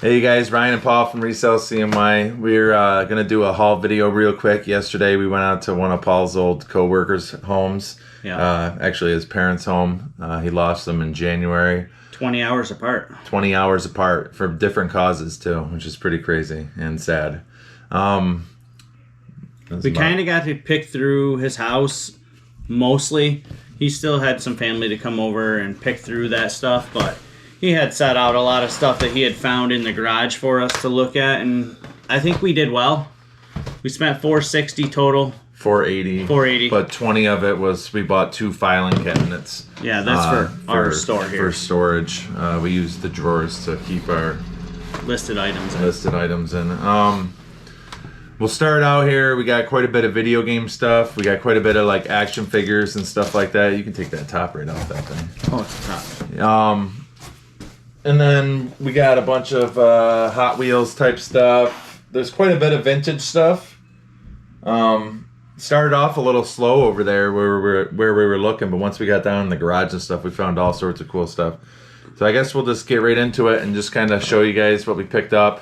Hey guys, Ryan and Paul from Resell CMY. We're going to do a haul video real quick. Yesterday we went out to one of Paul's old co-workers' homes. Yeah. Actually his parents' home. He lost them in January. 20 hours apart. 20 hours apart for different causes too, which is pretty crazy and sad. We kind of got to pick through his house mostly. He still had some family to come over and pick through that stuff, but he had set out a lot of stuff that he had found in the garage for us to look at, and I think we did well. We spent $460 total. $480. But 20 of it was we bought 2 filing cabinets. Yeah, that's for our store here. For storage. We used the drawers to keep our listed items in. We'll start out here. We got quite a bit of video game stuff. We got quite a bit of like action figures and stuff like that. You can take that top right off that thing. Oh, it's a top. And then we got a bunch of Hot Wheels type stuff. There's quite a bit of vintage stuff. Started off a little slow over there where we were looking, but once we got down in the garage and stuff, we found all sorts of cool stuff. So I guess we'll just get right into it and just kind of show you guys what we picked up.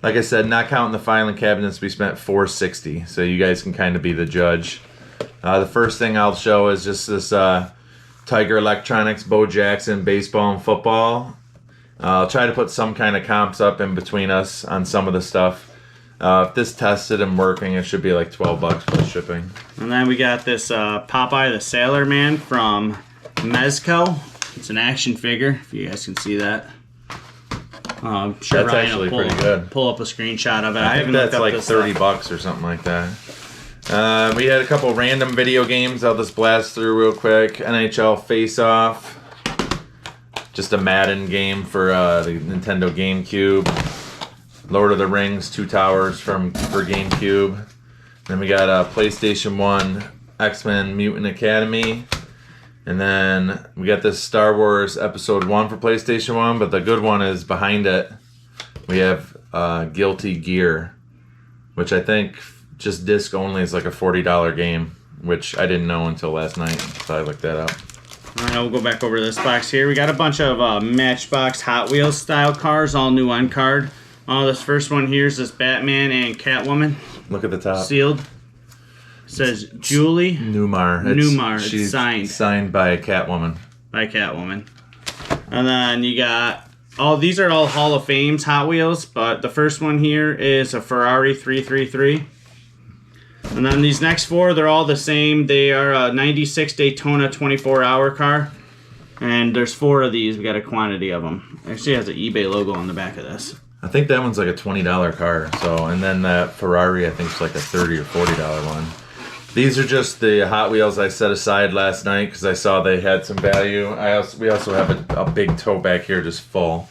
Like I said, not counting the filing cabinets, we spent $460. So you guys can kind of be the judge. The first thing I'll show is just this Tiger Electronics Bo Jackson baseball and football. I'll try to put some kind of comps up in between us on some of the stuff. If this tested and working, it should be like $12 plus shipping. And then we got this Popeye the Sailor Man from Mezco. It's an action figure, if you guys can see that. I'm sure that's Ryan actually will pretty good. Pull up a screenshot of it. I think that's like $30 or something like that. We had a couple random video games. I'll just blast through real quick. NHL Face Off. Just a Madden game for the Nintendo GameCube. Lord of the Rings, Two Towers for GameCube. Then we got a PlayStation 1 X-Men Mutant Academy. And then we got this Star Wars Episode 1 for PlayStation 1, but the good one is behind it. We have Guilty Gear, which I think just disc only is like a $40 game, which I didn't know until last night, so I looked that up. All right, we'll go back over this box here. We got a bunch of Matchbox Hot Wheels style cars, all new on card. This first one here is this Batman and Catwoman. Look at the top. Sealed. It says Julie Newmar. It's signed. Signed by Catwoman. And then you got these are all Hall of Fames Hot Wheels, but the first one here is a Ferrari 333. And then these next 4, they're all the same. They are a 96 Daytona 24-hour car. And there's 4 of these. We got a quantity of them. Actually, it has an eBay logo on the back of this. I think that one's like a $20 car. So, and then that Ferrari, I think, is like a $30 or $40 one. These are just the Hot Wheels I set aside last night because I saw they had some value. We also have a big tote back here just full.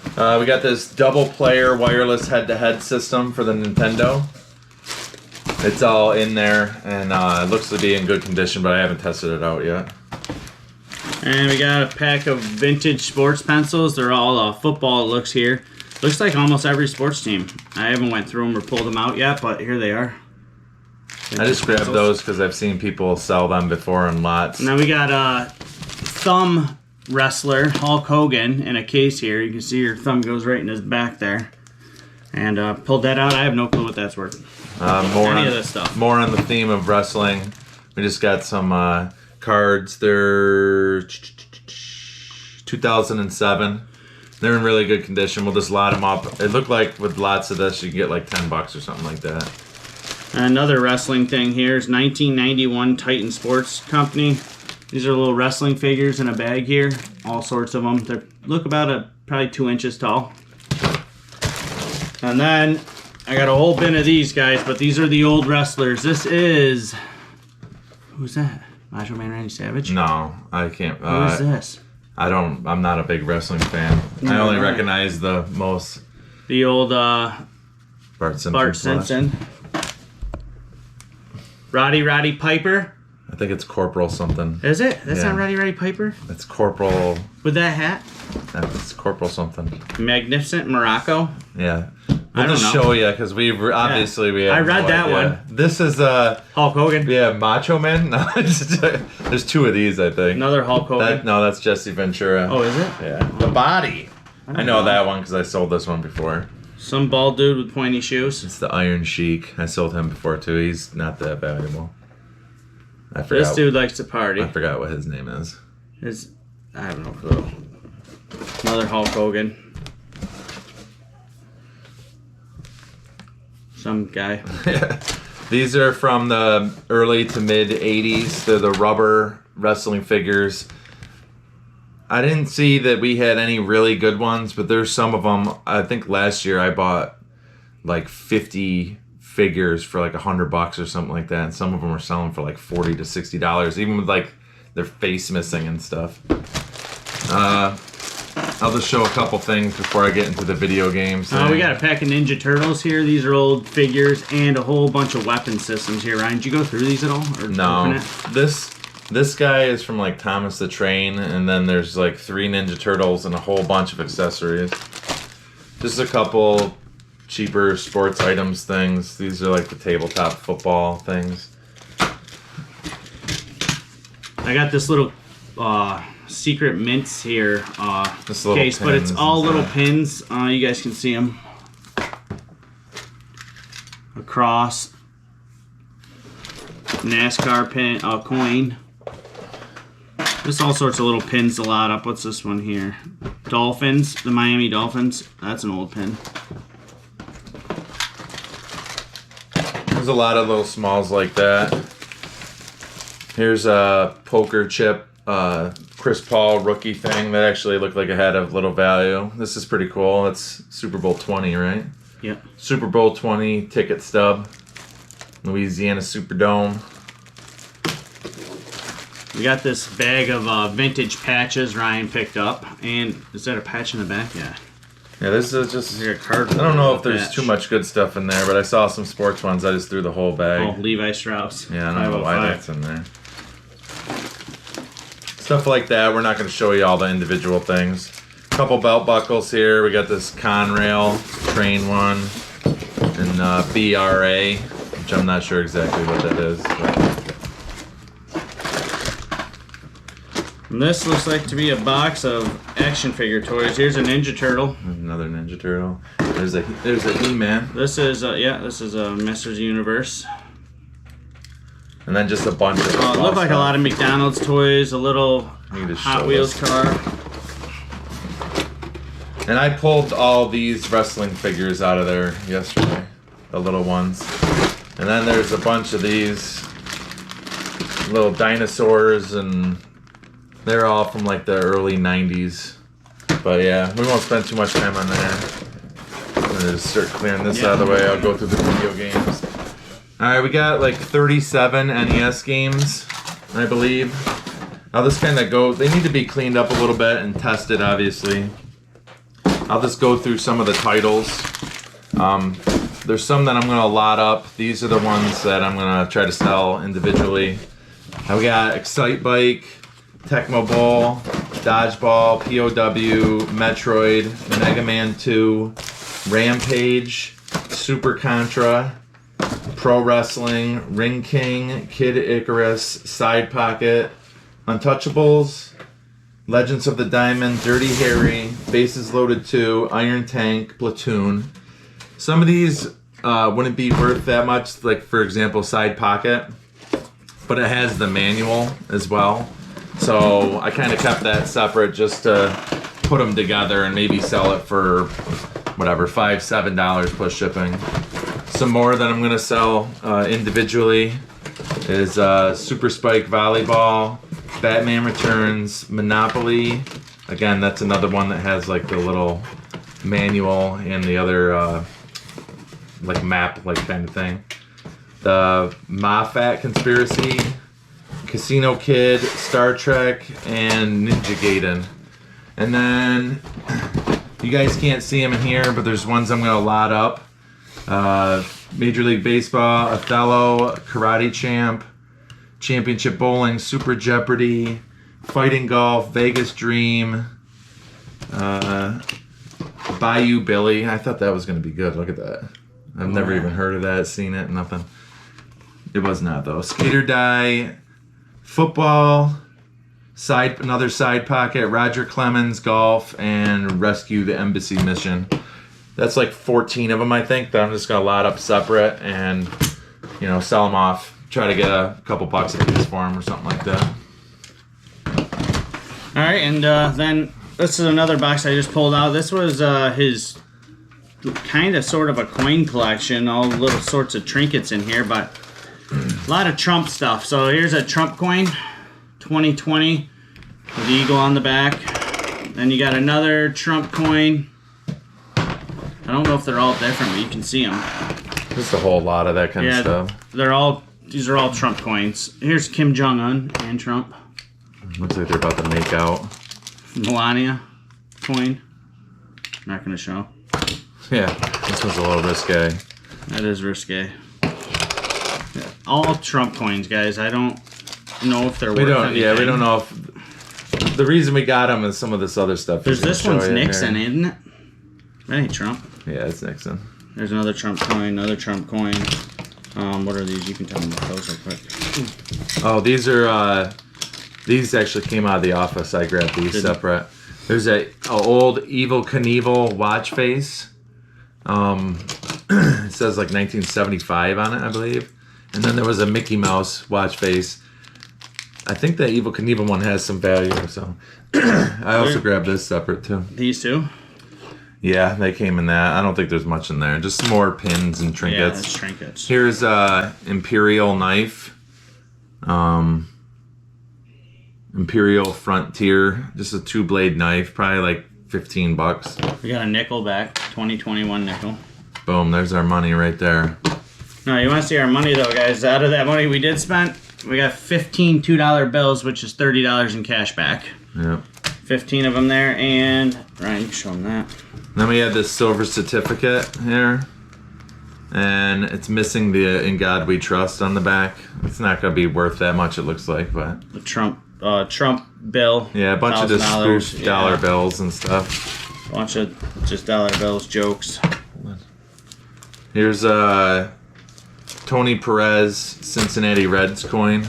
We got this double player wireless head-to-head system for the Nintendo. It's all in there and it looks to be in good condition, but I haven't tested it out yet. And we got a pack of vintage sports pencils. They're all football, it looks here. Looks like almost every sports team. I haven't went through them or pulled them out yet, but here they are. I just grabbed those because I've seen people sell them before in lots. Now we got a thumb wrestler, Hulk Hogan, in a case here. You can see your thumb goes right in his back there. And pulled that out. I have no clue what that's worth. Any of this stuff. More on the theme of wrestling. We just got some cards. They're 2007. They're in really good condition. We'll just lot them up. It looked like with lots of this, you can get like $10 or something like that. Another wrestling thing here is 1991 Titan Sports Company. These are little wrestling figures in a bag here. All sorts of them. They look about probably 2 inches tall. And then I got a whole bin of these guys, but these are the old wrestlers. This is... Who's that? Macho Man Randy Savage? No, I can't. Who is this? I'm not a big wrestling fan. I only recognize the most. The old Bart Simpson. Bart Simpson. Roddy Piper. I think it's Corporal something. Is it? That's not Roddy Piper? It's Corporal. With that hat? It's Corporal something. Magnificent Morocco? Yeah. We'll just show you because we have I read that one. This is Hulk Hogan. Yeah, Macho Man. No, there's 2 of these, I think. Another Hulk Hogan. No, that's Jesse Ventura. Oh, is it? Yeah. The body. I know that one because I sold this one before. Some bald dude with pointy shoes. It's the Iron Sheik. I sold him before too. He's not that valuable. I forgot. This dude likes to party. I forgot what his name is. I have no clue. Another Hulk Hogan. Some guy. These are from the early to mid 80s. They're the rubber wrestling figures. I didn't see that we had any really good ones, but there's some of them. I think last year I bought like 50 figures for like $100 or something like that, and some of them were selling for like $40 to $60, even with like their face missing and stuff. I'll just show a couple things before I get into the video games. We got a pack of Ninja Turtles here. These are old figures and a whole bunch of weapon systems here. Ryan, did you go through these at all? Or no. This guy is from like Thomas the Train, and then there's like 3 Ninja Turtles and a whole bunch of accessories. Just a couple cheaper sports items things. These are like the tabletop football things. I got this little secret mints here case, but it's all little pins. You guys can see them. A cross. NASCAR pin, coin. Just all sorts of little pins to lot up. What's this one here? Dolphins, the Miami Dolphins. That's an old pin. There's a lot of little smalls like that. Here's a poker chip, Chris Paul rookie thing that actually looked like it had a little value. This is pretty cool. It's Super Bowl 20, right? Yep. Super Bowl 20 ticket stub. Louisiana Superdome. We got this bag of vintage patches Ryan picked up. And is that a patch in the back? Yeah. Yeah, this is just a card. I don't know if there's too much good stuff in there, but I saw some sports ones. I just threw the whole bag. Oh, Levi Strauss. Yeah, I don't know why that's in there. Stuff like that. We're not going to show you all the individual things. Couple belt buckles here. We got this Conrail train one and BRA, which I'm not sure exactly what that is. But. And this looks like to be a box of action figure toys. Here's a Ninja Turtle. Another Ninja Turtle. There's a He-Man. This is this is a Masters Universe. And then just a bunch of. It looked like a lot of McDonald's toys. A little Hot Wheels car. And I pulled all these wrestling figures out of there yesterday, the little ones. And then there's a bunch of these little dinosaurs, and they're all from like the early 90s. But yeah, we won't spend too much time on that. I'm gonna just start clearing this out of the way. I'll go through the video games. Alright, we got like 37 NES games, I believe. Now this kind of they need to be cleaned up a little bit and tested, obviously. I'll just go through some of the titles. There's some that I'm going to lot up. These are the ones that I'm going to try to sell individually. Now we got Excite Bike, Tecmo Bowl, Dodgeball, POW, Metroid, Mega Man 2, Rampage, Super Contra, Pro Wrestling, Ring King, Kid Icarus, Side Pocket, Untouchables, Legends of the Diamond, Dirty Harry, Bases Loaded 2, Iron Tank, Platoon. Some of these wouldn't be worth that much, like for example Side Pocket, but it has the manual as well. So I kind of kept that separate just to put them together and maybe sell it for whatever, $5, $7 plus shipping. Some more that I'm going to sell individually is Super Spike Volleyball, Batman Returns, Monopoly. Again, that's another one that has like the little manual and the other like map like kind of thing. The Moffat Conspiracy, Casino Kid, Star Trek, and Ninja Gaiden. And then you guys can't see them in here, but there's ones I'm gonna lot up. Major League Baseball, Othello, Karate Champ, Championship Bowling, Super Jeopardy, Fighting Golf, Vegas Dream, Bayou Billy. I thought that was going to be good. Look at that. I've never even heard of that, seen it, nothing. It was not, though. Skater Die, Football, another side pocket, Roger Clemens Golf, and Rescue the Embassy Mission. That's like 14 of them, I think, that I'm just gonna lot up separate and, you know, sell them off. Try to get a couple bucks a piece for them or something like that. All right, and then this is another box I just pulled out. This was his kind of sort of a coin collection, all little sorts of trinkets in here, but a lot of Trump stuff. So here's a Trump coin, 2020, with the eagle on the back. Then you got another Trump coin. I don't know if they're all different, but you can see them. Just a whole lot of that kind of stuff. These are all Trump coins. Here's Kim Jong-un and Trump. Looks like they're about to make out. Melania coin. Not going to show. Yeah, this one's a little risque. That is risque. Yeah, all Trump coins, guys. I don't know if they're worth anything. Yeah, we don't know if... The reason we got them is some of this other stuff. There's this one's Nixon, isn't it? That ain't Trump. Yeah, it's Nixon. There's another Trump coin, another Trump coin. What are these? You can tell me about those real quick. Oh, these are... These actually came out of the office. I grabbed these separate. There's a old Evel Knievel watch face. It says like 1975 on it, I believe. And then there was a Mickey Mouse watch face. I think the Evel Knievel one has some value, so I also grabbed this separate too. These two? Yeah, they came in that. I don't think there's much in there. Just some more pins and trinkets. Yeah, that's trinkets. Here's Imperial Knife. Imperial Frontier. Just a 2-blade knife. Probably like 15 bucks. We got a nickel back. 2021 nickel. Boom, there's our money right there. No, you want to see our money though, guys. Out of that money we did spend, we got 15 $2 bills, which is $30 in cash back. Yep. 15 of them there, and Ryan, you can show them that. Then we have this silver certificate here. And it's missing the "In God We Trust" on the back. It's not going to be worth that much, it looks like, but... The Trump bill. Yeah, a bunch of just spoofed dollar bills and stuff. Bunch of just dollar bills, jokes. Here's Tony Perez Cincinnati Reds coin.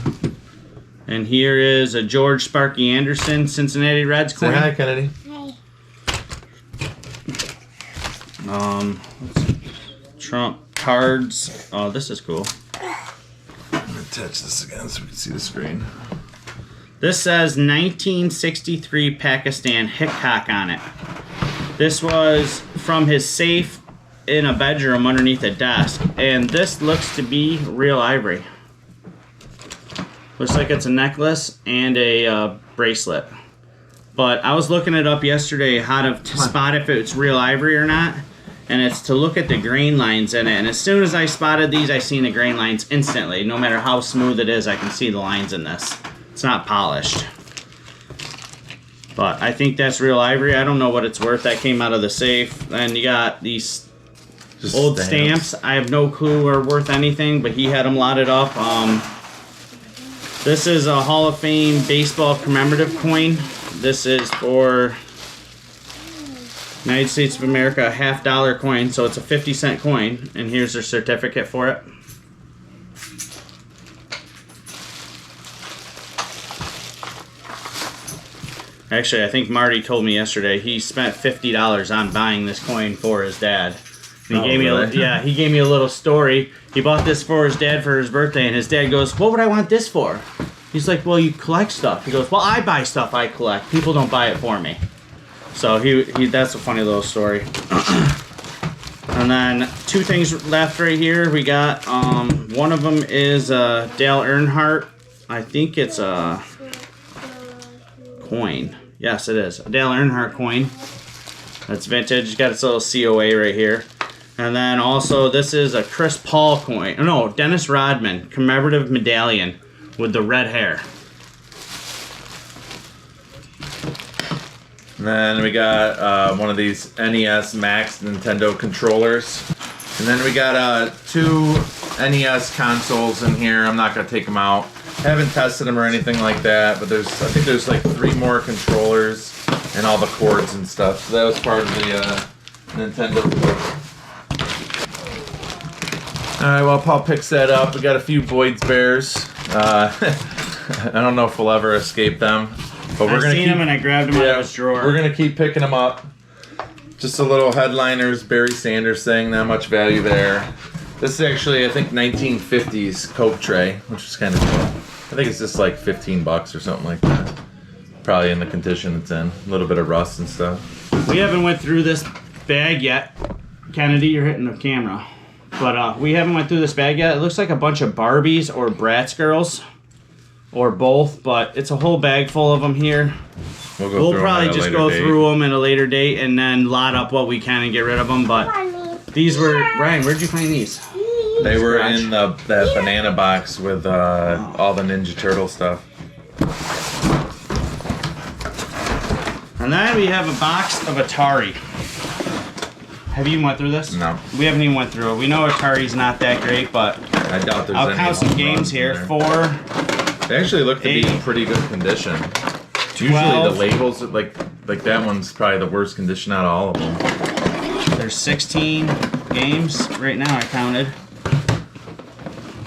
And here is a George Sparky Anderson Cincinnati Reds coin. Say hi, Kennedy. Hi. Trump cards. Oh, this is cool. I'm gonna touch this again so we can see the screen. This says 1963 Pakistan Hickok on it. This was from his safe in a bedroom underneath a desk, and this looks to be real ivory. Looks like it's a necklace and a bracelet. But I was looking it up yesterday how to spot if it's real ivory or not, and it's to look at the grain lines in it. And as soon as I spotted these, I seen the grain lines instantly. No matter how smooth it is, I can see the lines in this. It's not polished. But I think that's real ivory. I don't know what it's worth. That came out of the safe. And you got these just old stamps. I have no clue are worth anything, but he had them lotted up. This is a Hall of Fame baseball commemorative coin. This is for United States of America, $50 coin, so it's a 50-cent coin. And here's their certificate for it. Actually, I think Marty told me yesterday he spent $50 on buying this coin for his dad. And he gave me he gave me a little story. He bought this for his dad for his birthday, and his dad goes, "What would I want this for?" He's like, "Well, you collect stuff." He goes, "Well, I buy stuff I collect. People don't buy it for me." So he that's a funny little story. And then two things left right here. We got one of them is Dale Earnhardt. I think it's a coin. Yes, it is. A Dale Earnhardt coin. That's vintage. It's got its little COA right here. And then also this is a Chris Paul coin. No, Dennis Rodman commemorative medallion with the red hair. And then we got one of these NES Max Nintendo Controllers. And then we got two NES consoles in here. I'm not going to take them out. Haven't tested them or anything like that, but I think there's like 3 more controllers and all the cords and stuff. So that was part of the Nintendo. Alright, while Paul picks that up, we got a few Boyd's Bears. I don't know if we'll ever escape them. But I've seen them and I grabbed them out of his drawer. We're gonna keep picking them up. Just a little headliners, Barry Sanders thing. Not much value there. This is actually, I think, 1950s Coke tray, which is kind of cool. I think it's just like 15 bucks or something like that. Probably in the condition it's in. A little bit of rust and stuff. We haven't went through this bag yet. Kennedy, you're hitting the camera. But we haven't went through this bag yet. It looks like a bunch of Barbies or Bratz girls. Or both, but it's a whole bag full of them here. We'll probably just go through them at a later date and then lot up what we can and get rid of them. But these were... Ryan, where'd you find these? They were in that banana box with all the Ninja Turtle stuff. And then we have a box of Atari. Have you even went through this? No. We haven't even went through it. We know Atari's not that great, but I doubt there's I'll count some games here. 4. They actually look to 8, be in pretty good condition. 12, Usually the labels, like that one's probably the worst condition out of all of them. There's 16 games right now. I counted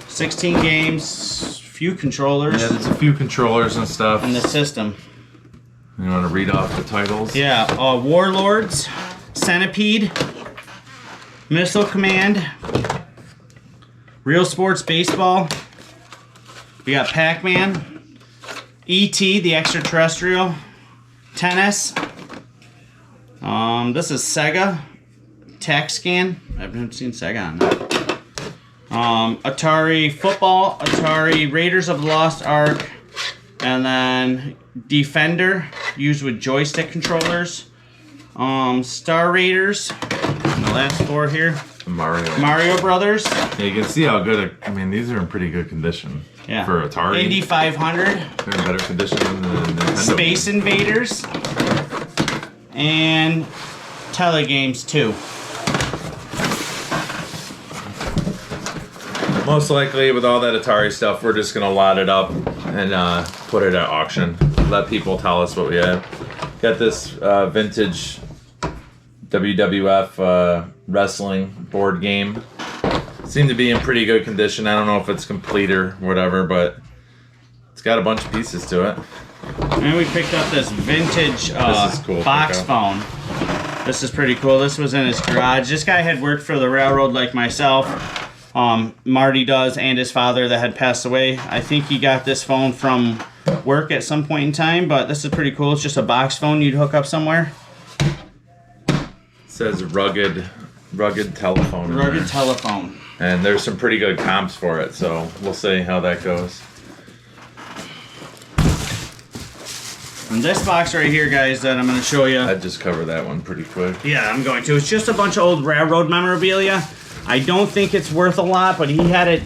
16 games, few controllers. Yeah, there's a few controllers and stuff. And the system. You want to read off the titles? Yeah, Warlords, Centipede, Missile Command, Real Sports Baseball. We got Pac-Man, E.T. the Extraterrestrial, Tennis. This is Sega, TaxScan. I've never seen Sega on that. Atari Football, Atari Raiders of the Lost Ark, and then Defender, used with joystick controllers. Star Raiders, and the last 4 here. Mario Brothers. Yeah, you can see how good. I mean, these are in pretty good condition. Yeah. For Atari. Indy 500. They're in better condition than the Nintendo. Space Invaders. And Telegames 2. Most likely, with all that Atari stuff, we're just gonna lot it up and put it at auction. Let people tell us what we have. Got this vintage WWF wrestling board game. Seemed to be in pretty good condition. I don't know if it's complete or whatever, but it's got a bunch of pieces to it. And we picked up this vintage this is cool, box phone. This is pretty cool. This was in his garage. This guy had worked for the railroad like myself. Marty does, and his father that had passed away. I think he got this phone from work at some point in time, but this is pretty cool. It's just a box phone you'd hook up somewhere. It says rugged telephone. Rugged telephone. And there's some pretty good comps for it, so we'll see how that goes. And this box right here, guys, that I'm going to show you. I'd just cover that one pretty quick. Yeah, I'm going to. It's just a bunch of old railroad memorabilia. I don't think it's worth a lot, but he had it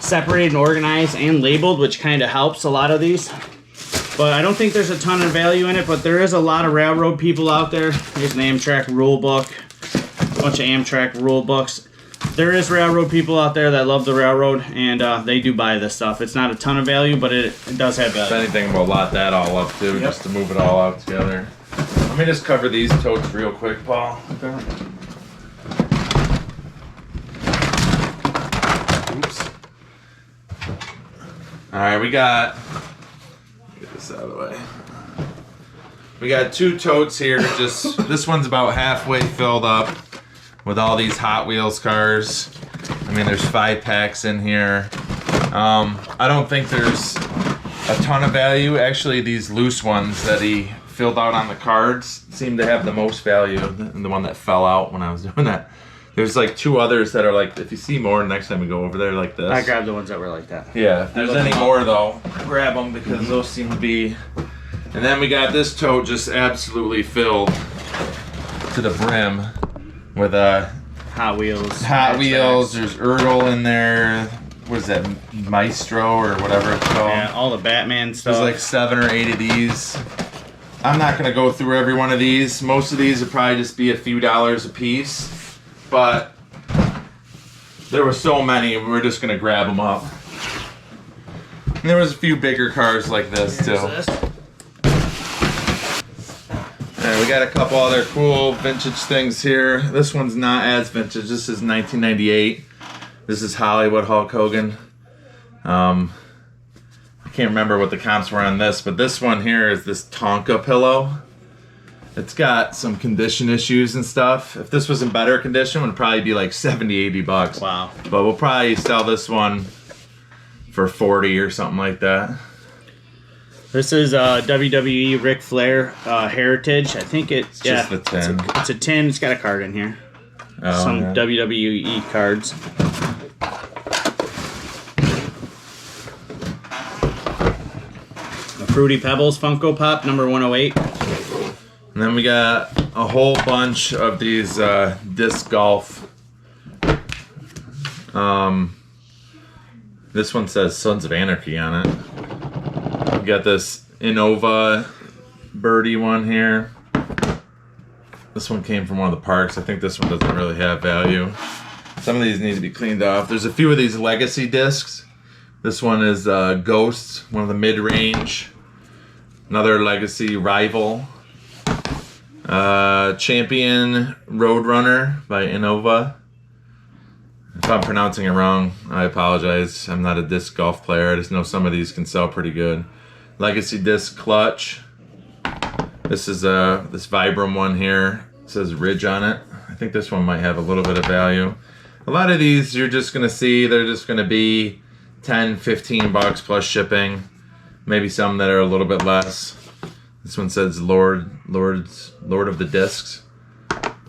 separated and organized and labeled, which kind of helps a lot of these. But I don't think there's a ton of value in it, but there is a lot of railroad people out there. Here's an Amtrak rule book, a bunch of Amtrak rule books. There is railroad people out there that love the railroad, and they do buy this stuff. It's not a ton of value, but it does have value. If anything, we'll lot that all up too, just to move it all out together. Let me just cover these totes real quick, Paul. Okay. Oops. Alright, we got... Get this out of the way. We got 2 totes here. Just this one's about halfway filled up with all these Hot Wheels cars. I mean, there's 5 packs in here. I don't think there's a ton of value. Actually, these loose ones that he filled out on the cards seem to have the most value. And the one that fell out when I was doing that. There's like 2 others that are like, if you see more next time we go over there like this. I grabbed the ones that were like that. Yeah, if there's any more though, grab them because those seem to be... And then we got this tote just absolutely filled to the brim with Hot Wheels. Hot Wheels. There's Ertl in there. What is that? Maestro or whatever it's called. Yeah, all the Batman stuff. There's like 7 or 8 of these. I'm not gonna go through every one of these. Most of these would probably just be a few dollars a piece. But there were so many, we were just gonna grab them up. And there was a few bigger cars like this too. And we got a couple other cool vintage things here. This one's not as vintage. This is 1998. This is Hollywood Hulk Hogan. I can't remember what the comps were on this, but this one here is this Tonka pillow. It's got some condition issues and stuff. If this was in better condition, it would probably be like 70, 80 bucks. Wow. But we'll probably sell this one for 40 or something like that. This is WWE Ric Flair Heritage. I think it's just the tin. It's a tin. It's got a card in here. Oh, Some yeah. WWE cards. The Fruity Pebbles Funko Pop number 108. And then we got a whole bunch of these disc golf. This one says Sons of Anarchy on it. We got this Innova birdie one here. This one came from one of the parks. I think this one doesn't really have value. Some of these need to be cleaned off. There's a few of these legacy discs. This one is Ghost, one of the mid-range. Another legacy Rival. Champion Roadrunner by Innova. If I'm pronouncing it wrong, I apologize. I'm not a disc golf player. I just know some of these can sell pretty good. Legacy Disc Clutch. This is this Vibram one here. It says Ridge on it. I think this one might have a little bit of value. A lot of these you're just going to see, they're just going to be 10, 15 bucks plus shipping. Maybe some that are a little bit less. This one says Lord of the Discs.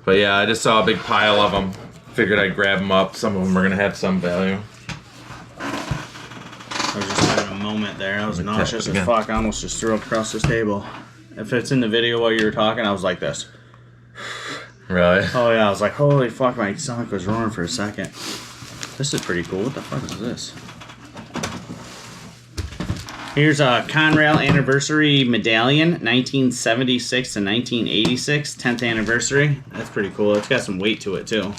But yeah, I just saw a big pile of them. Figured I'd grab them up. Some of them are going to have some value. I was just having a moment there. I was nauseous as fuck. I almost just threw up across this table. If it's in the video while you were talking, I was like this. Really? Oh yeah, I was like, holy fuck, my stomach was roaring for a second. This is pretty cool. What the fuck is this? Here's a Conrail Anniversary Medallion, 1976 to 1986, 10th anniversary. That's pretty cool. It's got some weight to it too.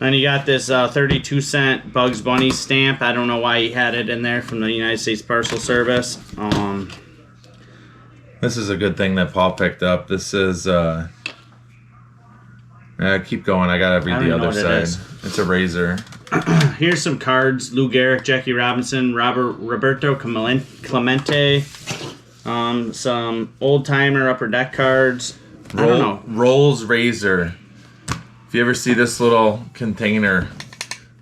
Then you got this 32-cent Bugs Bunny stamp. I don't know why he had it in there from the United States Parcel Service. This is a good thing that Paul picked up. This is keep going. I gotta read the other side. It's a razor. Here's some cards: Lou Gehrig, Jackie Robinson, Roberto Clemente, some old timer upper deck cards. I don't know. Rolls Razor. If you ever see this little container,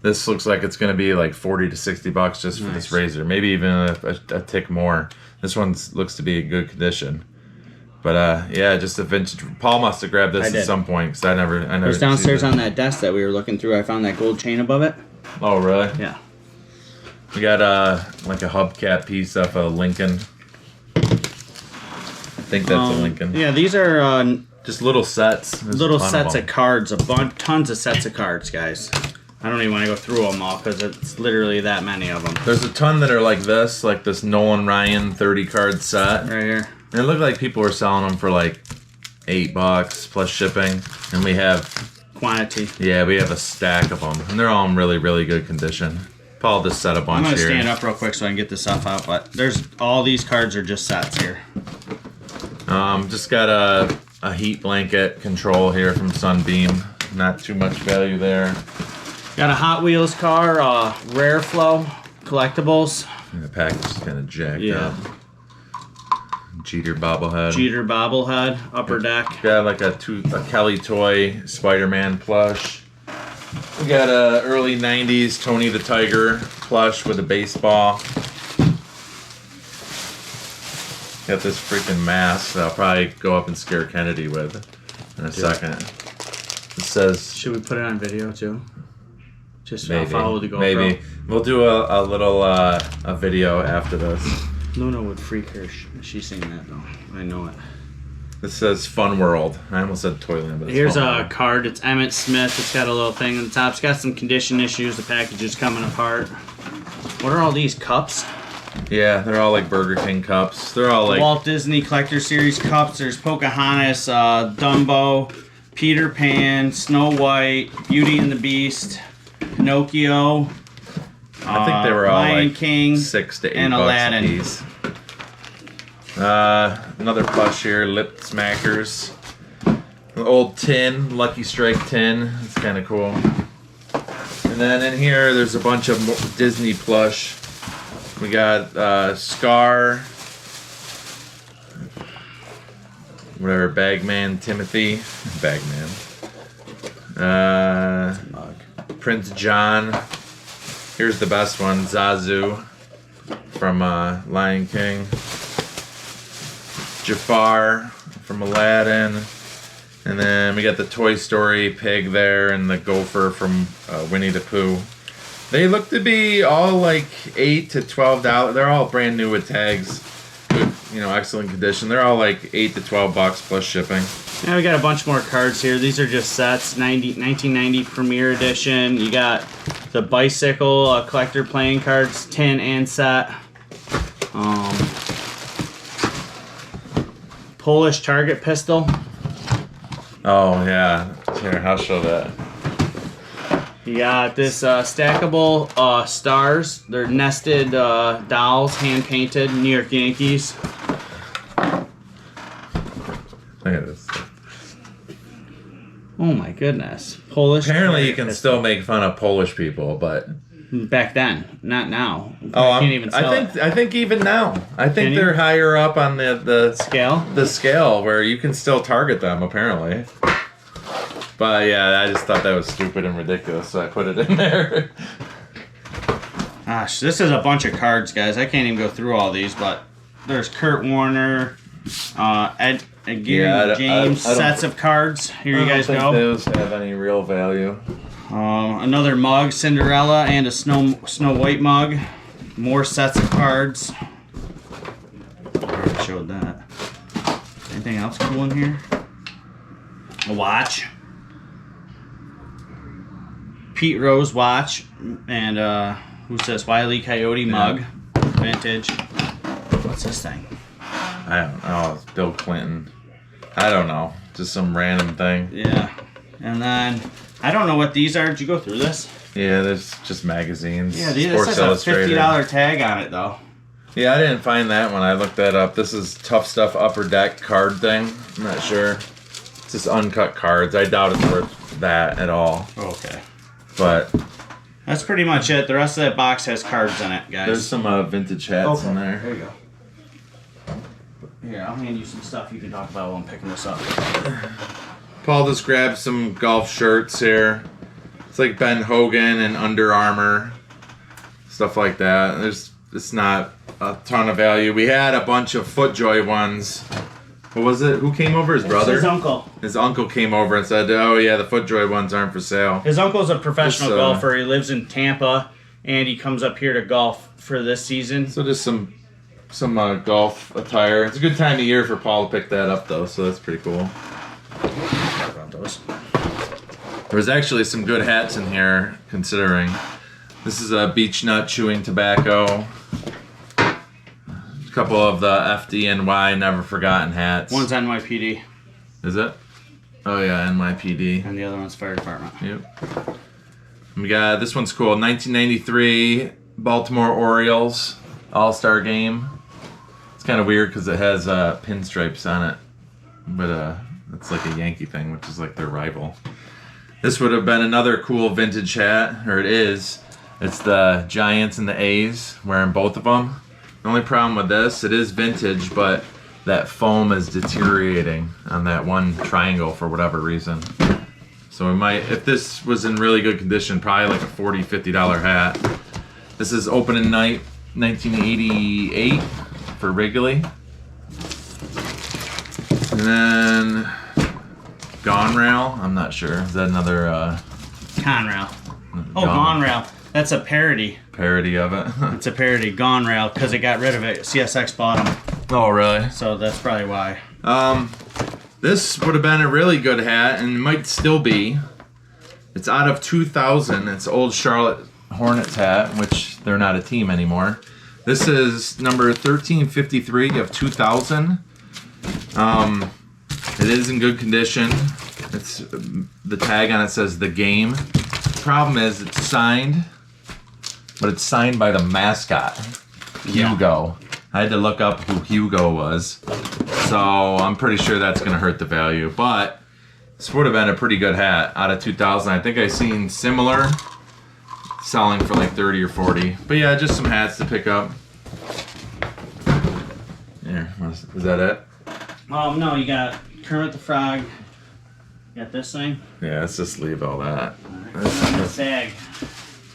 this looks like it's gonna be like 40 to 60 bucks just for this razor. Maybe even a tick more. This one looks to be in good condition. But yeah, just a vintage. Paul must have grabbed this at some point because I never. It was downstairs on that desk that we were looking through. I found that gold chain above it. Oh really? Yeah. We got like a hubcap piece off a Lincoln. I think that's a Lincoln. Yeah, these are just little sets. There's little sets of cards. Tons of sets of cards, guys. I don't even want to go through them all because it's literally that many of them. There's a ton that are like this Nolan Ryan 30 card set. Right here. And it looked like people were selling them for like $8 plus shipping. And we have quantity. Yeah, we have a stack of them. And they're all in really, really good condition. Paul just set a bunch here. I'm going to stand up real quick so I can get this stuff out. But all these cards are just sets here. Just got a heat blanket control here from Sunbeam. Not too much value there. Got a Hot Wheels car, Rare Flow collectibles. And the package is kind of jacked up. Jeter bobblehead. Upper deck. Got like a Kelly Toy Spider-Man plush. We got a early 90s Tony the Tiger plush with a baseball. Got this freaking mask that I'll probably go up and scare Kennedy with in a second. It says... Should we put it on video too? Just maybe, follow the GoPro. Maybe. We'll do a little a video after this. Luna would freak her. She's seen that though. I know it. This says Fun World. I almost said Toyland, but it's here's Fun a World. card. It's Emmett Smith. It's got a little thing on the top. It's got some condition issues. The package is coming apart. What are all these cups? Yeah, they're all like Burger King cups. They're all like Walt Disney Collector Series cups. There's Pocahontas, Dumbo, Peter Pan, Snow White, Beauty and the Beast, Pinocchio. I think they were all Lion like King, $6 to $8 and Aladdin. a piece. Another plush here, Lip Smackers. An old tin, Lucky Strike tin. It's kind of cool. And then in here, there's a bunch of Disney plush. We got Scar, whatever, Bagman Timothy, Bagman. Prince John. Here's the best one, Zazu from Lion King. Jafar from Aladdin. And then we got the Toy Story pig there and the gopher from Winnie the Pooh. They look to be all like $8 to $12. They're all brand new with tags. Good, excellent condition. They're all like $8 to $12 plus shipping. Yeah, we got a bunch more cards here. These are just sets. 1990 Premier Edition. You got the Bicycle collector playing cards, tin and set. Polish target pistol. Oh yeah, here I'll show that. You got this stackable stars. They're nested dolls, hand painted, New York Yankees. Look at this. Oh my goodness. Polish. Apparently you can still make fun of Polish people, but back then, not now. oh, can't even sell I think even now. I think they're higher up on the scale. The scale where you can still target them apparently. But yeah, I just thought that was stupid and ridiculous, so I put it in there. Gosh, this is a bunch of cards, guys. I can't even go through all these, but there's Kurt Warner, Gary James, sets of cards. Here you guys go. I don't think those have any real value. Another mug, Cinderella, and a Snow White mug. More sets of cards. I already showed that. Anything else cool in here? A watch. Pete Rose watch. And who says Wile E. Coyote mug. Vintage. What's this thing? I don't know. It's Bill Clinton. I don't know. Just some random thing. Yeah. And then, I don't know what these are. Did you go through this? Yeah, there's just magazines. Yeah, this has a $50 tag on it, though. Yeah, I didn't find that one. I looked that up. This is Tough Stuff Upper Deck card thing. I'm not sure. It's just uncut cards. I doubt it's worth that at all. Okay. But that's pretty much it. The rest of that box has cards in it, guys. There's some vintage hats in there. There you go. Here, I'll hand you some stuff you can talk about while I'm picking this up. Paul just grabbed some golf shirts here. It's like Ben Hogan and Under Armour. Stuff like that. It's not a ton of value. We had a bunch of FootJoy ones. What was it? Who came over? His brother? His uncle. His uncle came over and said, oh yeah, the FootJoy ones aren't for sale. His uncle's a professional golfer. He lives in Tampa, and he comes up here to golf for this season. So just some golf attire. It's a good time of year for Paul to pick that up, though, so that's pretty cool. About those. There was actually some good hats in here, considering. This is a Beech Nut Chewing Tobacco. A couple of the FDNY Never Forgotten hats. One's NYPD. Is it? Oh yeah, NYPD. And the other one's Fire Department. Yep. We got, this one's cool, 1993 Baltimore Orioles All-Star Game. It's kind of weird because it has pinstripes on it. But it's like a Yankee thing, which is like their rival. This would have been another cool vintage hat, or it is. It's the Giants and the A's, wearing both of them. The only problem with this, it is vintage, but that foam is deteriorating on that one triangle for whatever reason. So we might, if this was in really good condition, probably like a $40, $50 hat. This is opening night 1988 for Wrigley. And then Gone Rail, I'm not sure. Is that another Conrail. Oh, Gone Rail. That's a parody. Parody of it? It's a parody. Gone Rail, because it got rid of it. CSX bought them. Oh, really? So that's probably why. This would have been a really good hat, and it might still be. It's out of 2000. It's old Charlotte Hornets hat, which they're not a team anymore. This is number 1353 of 2000. It is in good condition. It's the tag on it says The Game. The problem is it's signed, but it's signed by the mascot, Hugo. I had to look up who Hugo was, so I'm pretty sure that's going to hurt the value. But this would have been a pretty good hat out of 2000. I think I've seen similar selling for like 30 or 40. But yeah, just some hats to pick up. Here, is that it? No, you got Kermit the Frog. You got this thing? Yeah, let's just leave all that. Sag.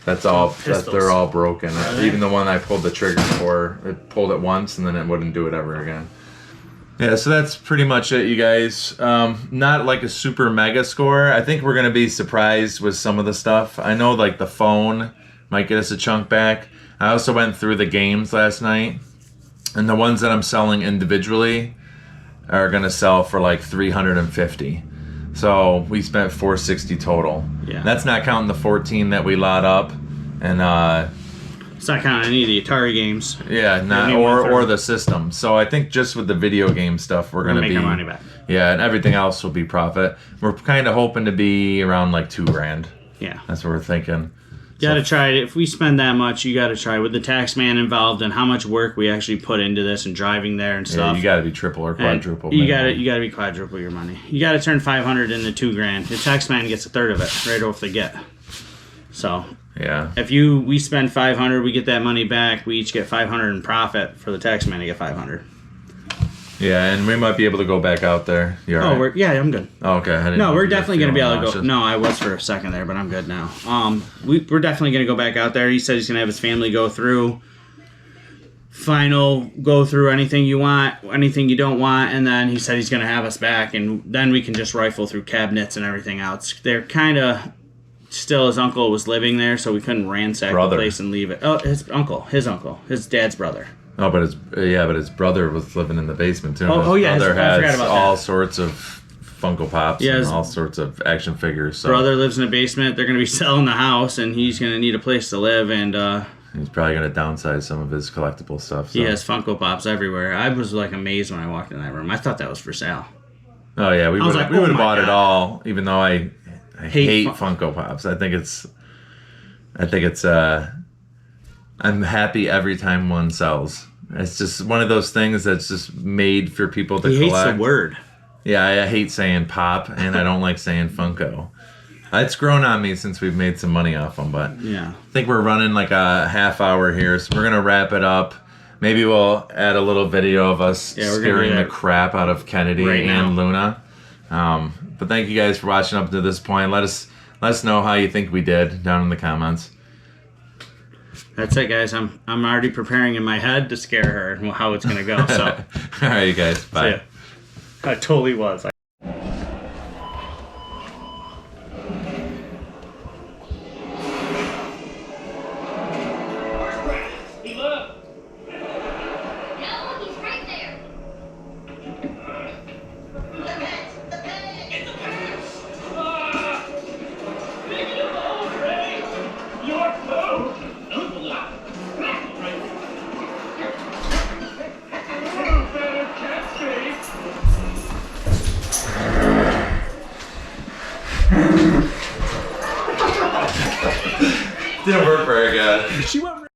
That's all. Pistols. They're all broken. They? Even the one I pulled the trigger for, it pulled it once and then it wouldn't do it ever again. Yeah, so that's pretty much it, you guys. Not like a super mega score. I think we're gonna be surprised with some of the stuff. I know like the phone might get us a chunk back. I also went through the games last night, and the ones that I'm selling individually are gonna sell for like $350. So we spent $460 total. Yeah. That's not counting the 14 that we lot up, and It's not counting any of the Atari games. yeah, not or the system. So I think just with the video game stuff, we're gonna make be our money back. Yeah, and everything else will be profit. We're kind of hoping to be around like $2,000. Yeah. That's what we're thinking. You gotta try it. If we spend that much, you gotta try with the tax man involved and how much work we actually put into this and driving there and Yeah, stuff. you got to be triple or quadruple. You gotta be quadruple your money. You gotta turn 500 into $2,000. The tax man gets a third of it right off the get. So Yeah. if we spend 500, we get that money back. We each get 500 in profit for the tax man to get 500. Yeah, and we might be able to go back out there. You all right? Yeah, I'm good. Oh, okay. I didn't know No, if we're you were definitely going to be feeling able to go. nauseous. No, I was for a second there, but I'm good now. We're definitely going to go back out there. He said he's going to have his family go through anything you want, anything you don't want, and then he said he's going to have us back, and then we can just rifle through cabinets and everything else. They're kind of still, his uncle was living there, so we couldn't ransack the place and leave it. Oh, his dad's brother. Oh, but his brother was living in the basement too. Oh, yeah, His brother I forgot has about all that. sorts of Funko Pops and all sorts of action figures. So Brother lives in a basement. They're going to be selling the house, and he's going to need a place to live, and he's probably going to downsize some of his collectible stuff. So. he has Funko Pops everywhere. I was like amazed when I walked in that room. I thought that was for sale. Oh yeah, we would like, have oh my bought it God. all, even though I hate Funko Pops. I think it's I'm happy every time one sells. It's just one of those things that's just made for people to collect. He hates the word. Yeah, I hate saying pop, and I don't like saying Funko. It's grown on me since we've made some money off them, but Yeah. I think we're running like a half hour here, so we're going to wrap it up. Maybe we'll add a little video of us we're gonna scaring do the that crap out of Kennedy right and now. Luna. But thank you guys for watching up to this point. Let us know how you think we did down in the comments. That's it, guys. I'm already preparing in my head to scare her and how it's gonna go. So, All right, you guys. Bye. see ya. I totally was. Didn't work very good. She went